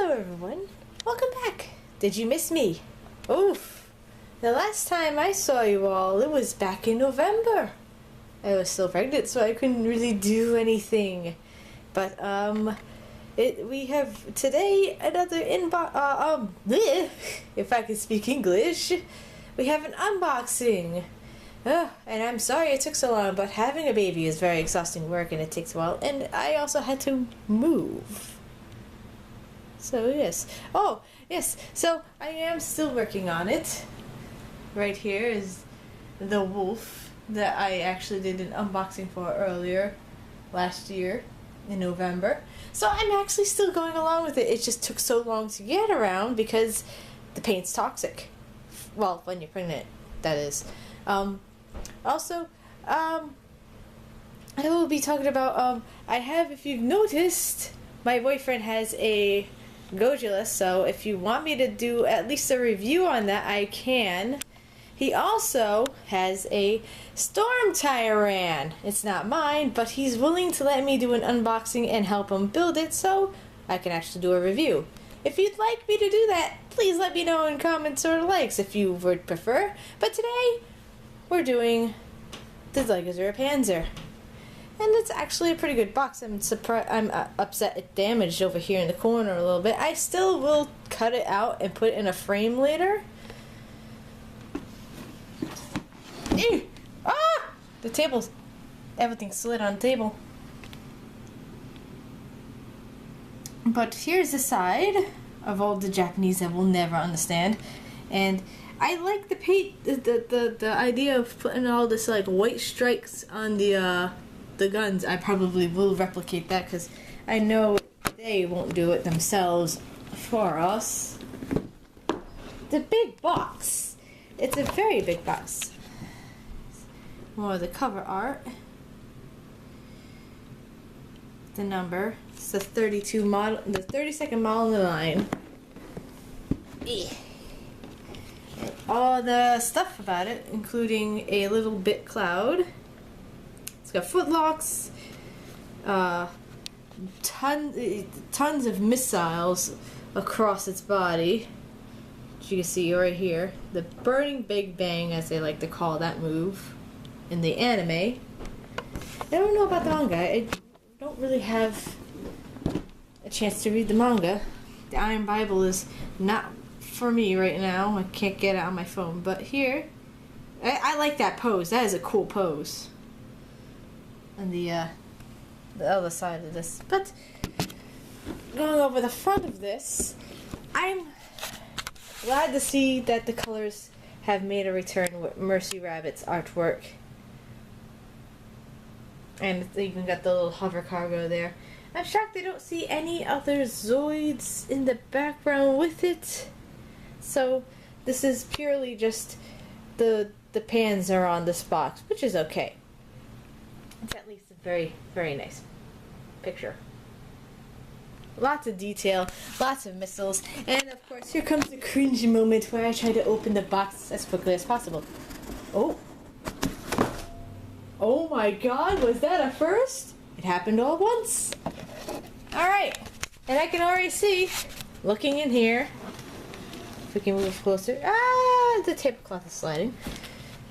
Hello everyone, welcome back. Did you miss me? Oof, the last time I saw you all, it was back in November. I was still pregnant, so I couldn't really do anything. But, we have today another if I can speak English, we have an unboxing. Oh, and I'm sorry it took so long, but having a baby is very exhausting work and it takes a while, and I also had to move. So yes. Oh, yes. So I am still working on it. Right here is the wolf that I actually did an unboxing for earlier last year in November. So I'm actually still going along with it. It just took so long to get around because the paint's toxic. Well, when you're pregnant, that is. Also, I will be talking about, I have, if you've noticed, my boyfriend has a Gojira, so if you want me to do at least a review on that, I can. He also has a Storm Tyrant. It's not mine, but he's willing to let me do an unboxing and help him build it so I can actually do a review. If you'd like me to do that, please let me know in comments or likes if you would prefer. But today, we're doing the Liger Panzer. And it's actually a pretty good box. I'm upset it damaged over here in the corner a little bit. I still will cut it out and put it in a frame later. Ew! Ah! The table's... everything slid on the table. But here's the side of all the Japanese that will never understand. And I like the paint, the idea of putting all this like white stripes on the guns. I probably will replicate that because I know they won't do it themselves for us. The big box. It's a very big box. More of the cover art. The number. It's the 32 model, the 32nd model in the line. And all the stuff about it, including a little bit cloud. It's got footlocks, tons of missiles across its body, which you can see right here. The Burning Big Bang, as they like to call that move in the anime. I don't know about the manga. I don't really have a chance to read the manga. The Iron Bible is not for me right now. I can't get it on my phone. But here, I like that pose. That is a cool pose. On the other side of this. But going over the front of this, I'm glad to see that the colors have made a return with Mercy Rabbit's artwork. And it's even got the little hover cargo there. I'm shocked I don't see any other Zoids in the background with it. So this is purely just the Panzer on this box, which is okay. It's at least a very, very nice picture. Lots of detail, lots of missiles, and of course here comes the cringy moment where I try to open the box as quickly as possible. Oh! Oh my god, was that a first? It happened all at once. Alright, and I can already see, looking in here, if we can move closer, the tablecloth is sliding.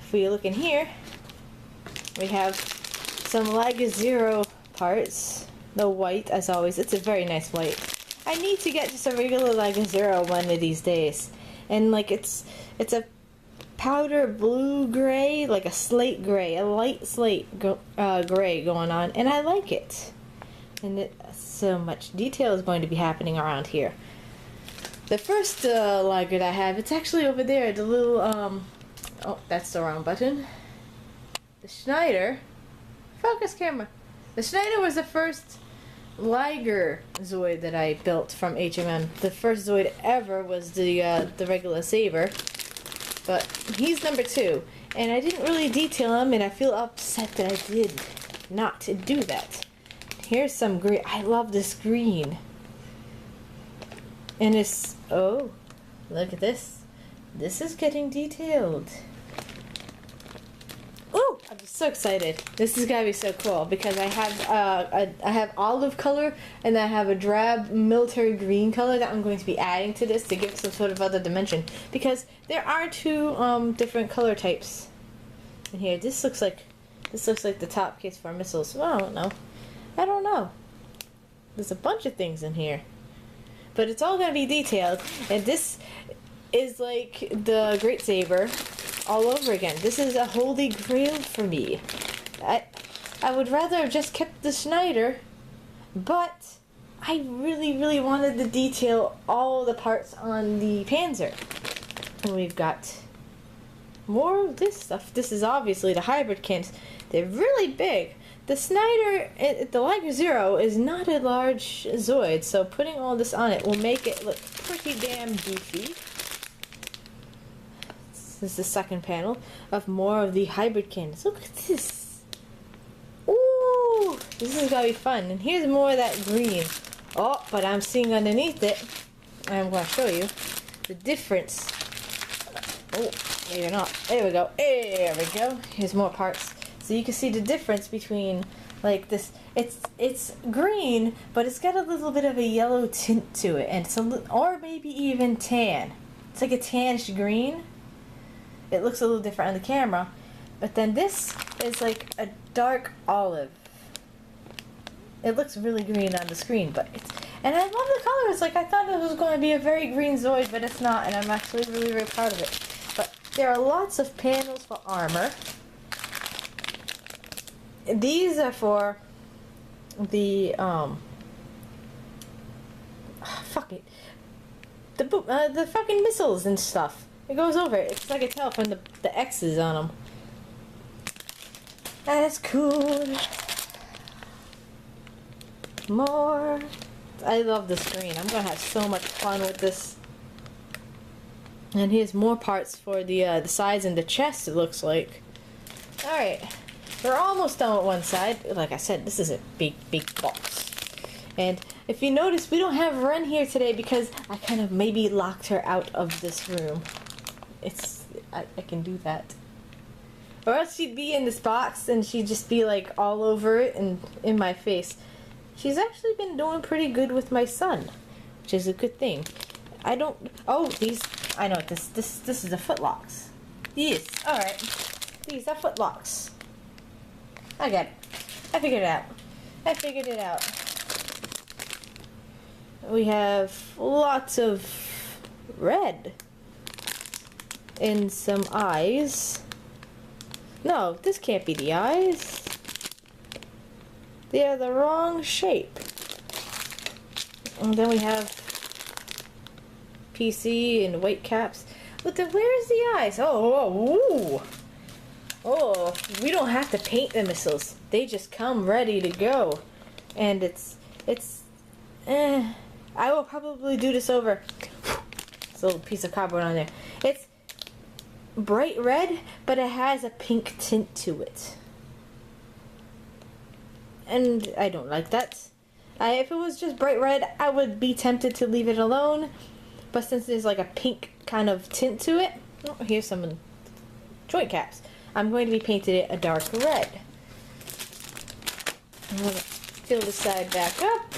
If we look in here, we have some Liger Zero parts. The white, as always. It's a very nice white. I need to get just a regular Liger Zero one of these days. And like it's a powder blue gray, like a slate gray, a light slate gray going on, and I like it. And so much detail is going to be happening around here. The first Liger that I have, it's actually over there. The little oh, that's the wrong button. The Schneider. Focus camera. The Schneider was the first Liger Zoid that I built from HMM. The first Zoid ever was the regular Saber, but he's number 2, and I didn't really detail him, and I feel upset that I did not do that. Here's some green. I love this green, and it's oh, look at this. This is getting detailed. Ooh, I'm so excited. This is gonna be so cool because I have olive color and I have a drab military green color that I'm going to be adding to this to give some sort of other dimension. Because there are two different color types in here. This looks like the top case for missiles. Well, I don't know. I don't know. There's a bunch of things in here, but it's all gonna be detailed. And this is like the Great Saber all over again. This is a holy grail for me. I would rather have just kept the Schneider, but I really wanted to detail all the parts on the Panzer. And we've got more of this stuff. This is obviously the hybrid cans. They're really big. The Schneider, the Liger Zero, is not a large Zoid, so putting all this on it will make it look pretty damn beefy. This is the second panel of more of the hybrid cannons. Look at this. Ooh, this is gonna be fun. And here's more of that green. Oh, but I'm seeing underneath it, I'm gonna show you the difference. Oh, maybe not. There we go. There we go. Here's more parts. So you can see the difference between like this. It's green, but it's got a little bit of a yellow tint to it, and it's or maybe even tan. It's like a tannish green. It looks a little different on the camera, but then this is like a dark olive. It looks really green on the screen, but and I love the colors. Like I thought it was going to be a very green Zoid, but it's not, and I'm actually really proud of it. But there are lots of panels for armor. These are for the the fucking missiles and stuff. It goes over it. It's like I tell from the X's on them. That's cool. More. I love the screen. I'm gonna have so much fun with this. And here's more parts for the sides and the chest. It looks like. All right, we're almost done with one side. Like I said, this is a big box. And if you notice, we don't have Ren here today because I kind of maybe locked her out of this room. I can do that. Or else she'd be in this box and she'd just be like all over it and in my face. She's actually been doing pretty good with my son, which is a good thing. I know this is a footlocks. Yes, alright. These are footlocks. I got it. I figured it out. We have lots of red. And some eyes. No, this can't be the eyes. They are the wrong shape. And then we have PC and white caps. But then where is the eyes? Oh, we don't have to paint the missiles. They just come ready to go. And I will probably do this over. This little piece of cardboard on there. It's bright red, but it has a pink tint to it. And I don't like that. If it was just bright red, I would be tempted to leave it alone. But since there's like a pink kind of tint to it, oh, here's some joint caps. I'm going to be painting it a dark red. I'm going to fill the side back up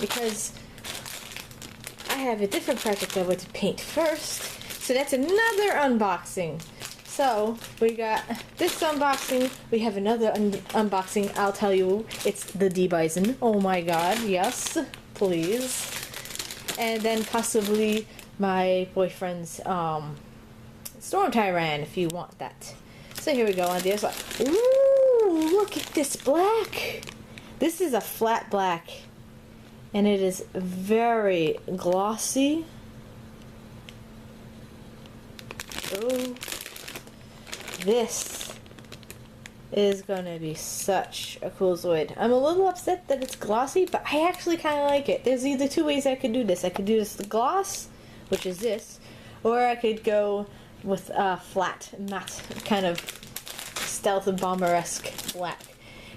because I have a different project I want to paint first. So that's another unboxing. So we got this unboxing. We have another unboxing. I'll tell you, it's the D-Bison. Oh my god, yes, please. And then possibly my boyfriend's Storm Tyrant, if you want that. So here we go on this. Ooh, look at this black. This is a flat black, and it is very glossy. Ooh. This is gonna be such a cool Zoid. I'm a little upset that it's glossy, but I actually kind of like it. There's either two ways I could do this. I could do this the gloss, which is this, or I could go with a flat, matte, kind of stealth bomber-esque black.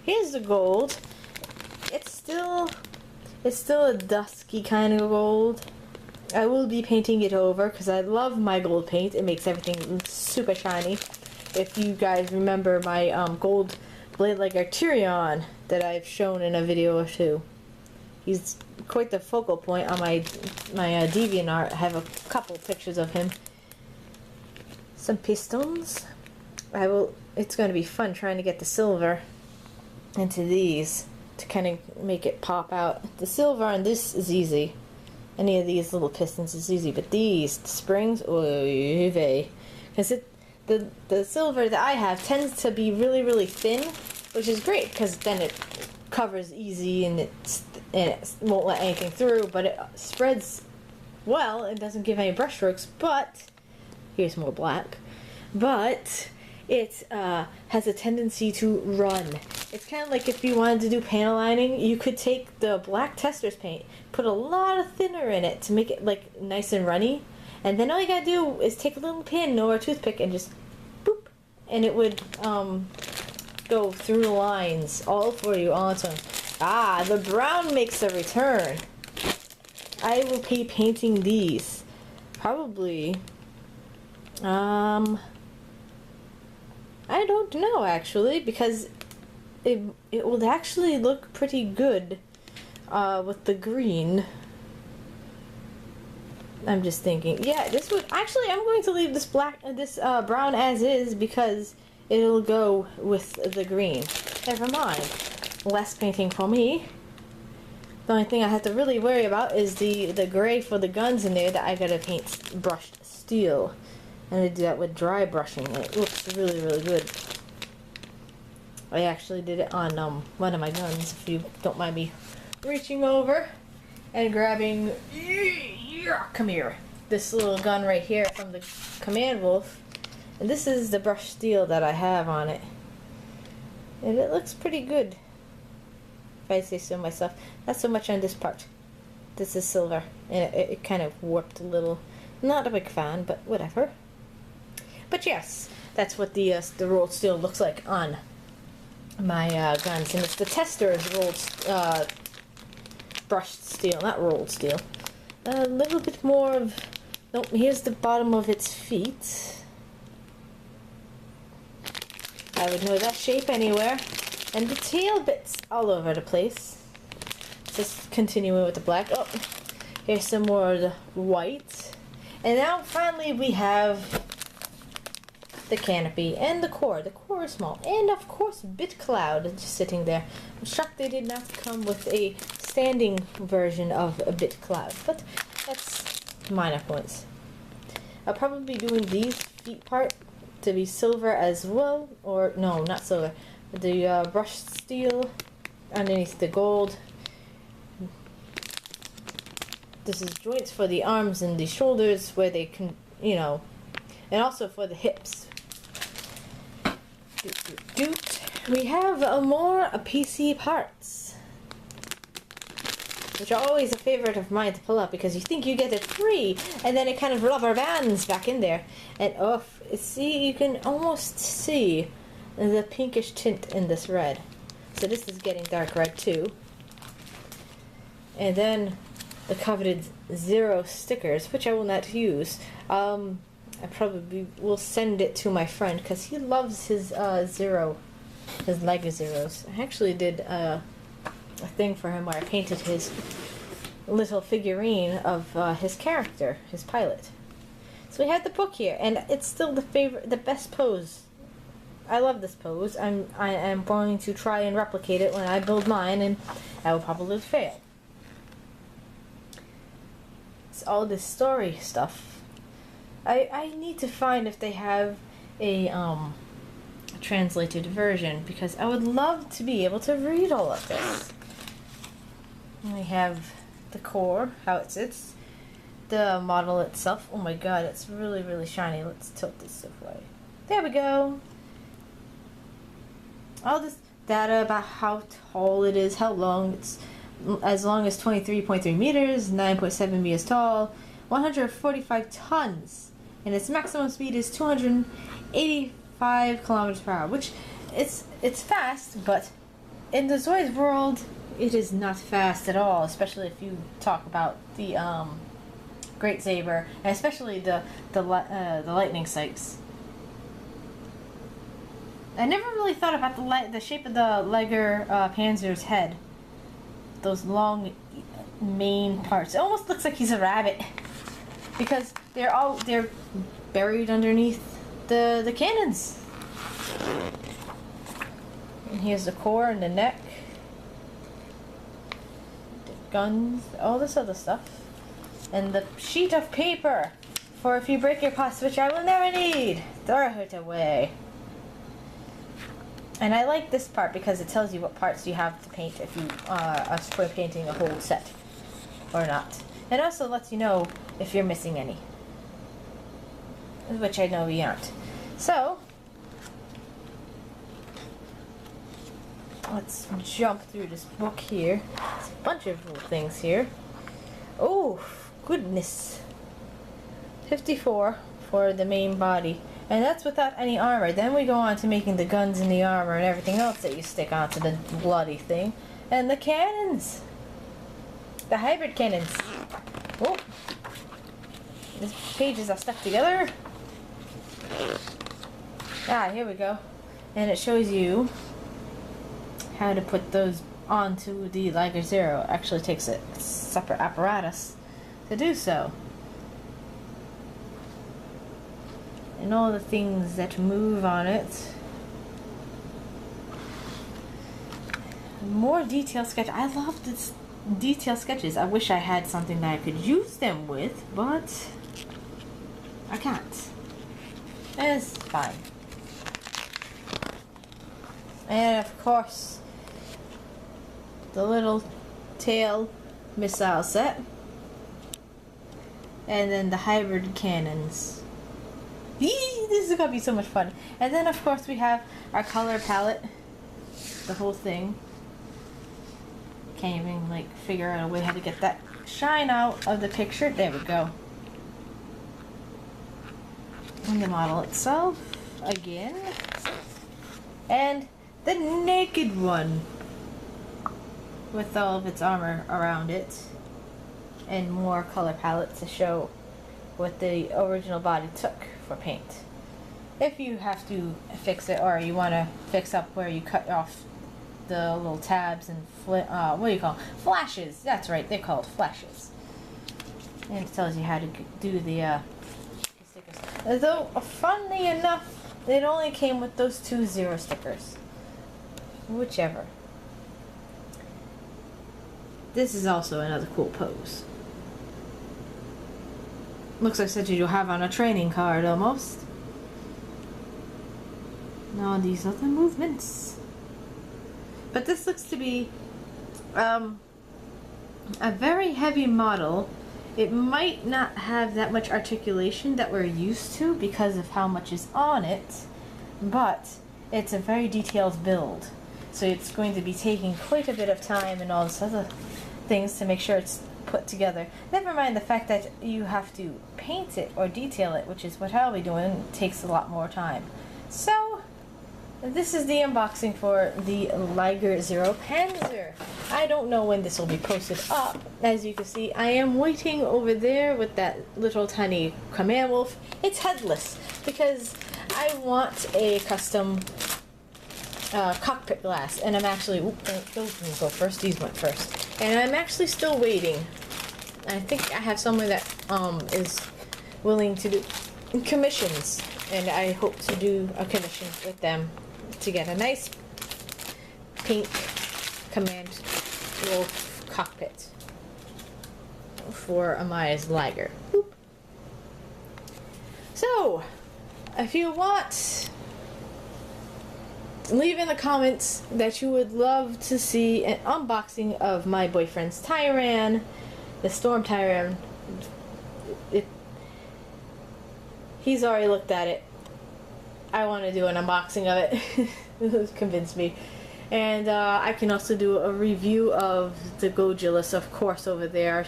Here's the gold. It's still a dusky kind of gold. I will be painting it over because I love my gold paint. It makes everything super shiny. if you guys remember my gold blade Liger Tyrion that I've shown in a video or two. He's quite the focal point on my DeviantArt. I have a couple pictures of him. Some pistons. It's going to be fun trying to get the silver into these to kind of make it pop out. The silver on this is easy. Any of these little pistons is easy, but these springs, oy vey. Because the silver that I have tends to be really, really thin, which is great because then it covers easy and it won't let anything through, but it spreads well and doesn't give any brush strokes. But here's more black. But it has a tendency to run. It's kind of like if you wanted to do panel lining, you could take the black tester's paint, put a lot of thinner in it to make it like nice and runny, and then all you gotta do is take a little pin or a toothpick and just boop, and it would go through the lines all for you all its own. Ah, the brown makes a return. I will be painting these probably I don't know actually, because it would actually look pretty good with the green. I'm just thinking, yeah, this would actually. I'm going to leave this brown as is because it'll go with the green. Never mind. Less painting for me. The only thing I have to really worry about is the gray for the guns in there that I gotta paint brushed steel. And I do that with dry brushing. It looks really, really good. I actually did it on one of my guns, if you don't mind me reaching over and grabbing, come here, this little gun right here from the Command Wolf. And this is the brushed steel that I have on it. And it looks pretty good, if I say so myself. Not so much on this part. This is silver, and it kind of warped a little. Not a big fan, but whatever. But yes, that's what the rolled steel looks like on my guns, and it's the tester's rolled brushed steel, not rolled steel. A little bit more of. Nope, here's the bottom of its feet. I would know that shape anywhere, and the tail bits all over the place. Just continuing with the black. Oh, here's some more of the white, and now finally we have the canopy and the core. The core is small, and of course BitCloud is just sitting there. I'm shocked they did not come with a standing version of a BitCloud, but that's minor points. I'll probably be doing these feet part to be silver as well, or no, not silver. The brushed steel underneath the gold. This is joints for the arms and the shoulders where they can, you know, and also for the hips. We have more PC parts, which are always a favorite of mine to pull up because you think you get it free, and then it kind of rubber bands back in there. And oh, see, you can almost see the pinkish tint in this red. So this is getting dark red too. And then the coveted Zero stickers, which I will not use. I probably will send it to my friend because he loves his Zero, his Liger Zeros. I actually did a thing for him where I painted his little figurine of his character, his pilot. So we have the book here, and it's still the best pose. I love this pose. I am going to try and replicate it when I build mine, and I will probably fail. It's all this story stuff. I need to find if they have a translated version, because I would love to be able to read all of this. And we have the core, how it sits, the model itself. Oh my god, it's really, really shiny. Let's tilt this away. There we go. All this data about how tall it is, how long. It's as long as 23.3 meters, 9.7 meters tall, 145 tons, and its maximum speed is 285 kilometers per hour, which it's fast, but in the Zoid's world, it is not fast at all, especially if you talk about the Great Saber, and especially the lightning sights. I never really thought about the shape of the Liger Panzer's head. Those long main parts. It almost looks like he's a rabbit because they're buried underneath the cannons. And here's the core and the neck, the guns, all this other stuff, and the sheet of paper for if you break your pots, which I will never need. Throw it away. And I like this part because it tells you what parts you have to paint if you are spray painting a whole set or not. It also lets you know if you're missing any, which I know we aren't. So, let's jump through this book here. There's a bunch of little things here. Oh, goodness. 54 for the main body. And that's without any armor. Then we go on to making the guns and the armor and everything else that you stick onto the bloody thing. And the cannons. The hybrid cannons. Oh. These pages are stuck together. Ah, here we go. And it shows you how to put those onto the Liger Zero. Actually takes a separate apparatus to do so. And all the things that move on it. More detailed sketch. I love this detailed sketches. I wish I had something that I could use them with, but I can't. It's fine. And of course, the little tail missile set. And then the hybrid cannons. This is gonna be so much fun. And then of course we have our color palette. The whole thing. Can't even like figure out a way how to get that shine out of the picture. There we go. And the model itself again. And the naked one with all of its armor around it. And more color palette to show what the original body took for paint. If you have to fix it, or you want to fix up where you cut off the little tabs and what do you call them? Flashes. That's right, they're called flashes. And it tells you how to do the stickers. Though, funnily enough, it only came with those 2 0 stickers. Whichever. This is also another cool pose. Looks like such as you have on a training card almost. Now these are the movements. But this looks to be a very heavy model. It might not have that much articulation that we're used to because of how much is on it, but it's a very detailed build. So it's going to be taking quite a bit of time and all this other things to make sure it's put together. Never mind the fact that you have to paint it or detail it, which is what I'll be doing. It takes a lot more time. So this is the unboxing for the Liger Zero Panzer. I don't know when this will be posted up. As you can see, I am waiting over there with that little tiny command wolf. It's headless because I want a custom cockpit glass, and I'm actually, those didn't go first, these went first. And I'm actually still waiting. I think I have someone that is willing to do commissions, and I hope to do a commission with them to get a nice pink command wolf cockpit for Amaya's Liger. Boop. So, if you want, leave in the comments that you would love to see an unboxing of my boyfriend's Tyran, the Storm Tyran. He's already looked at it. I want to do an unboxing of it. This convinced me. And I can also do a review of the Gojilus, of course, over there.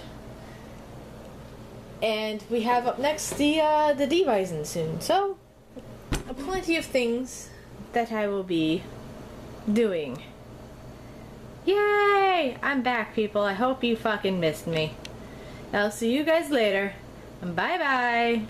And we have up next the D-Bison soon. So, plenty of things that I will be doing. Yay! I'm back, people. I hope you fucking missed me. I'll see you guys later. Bye bye.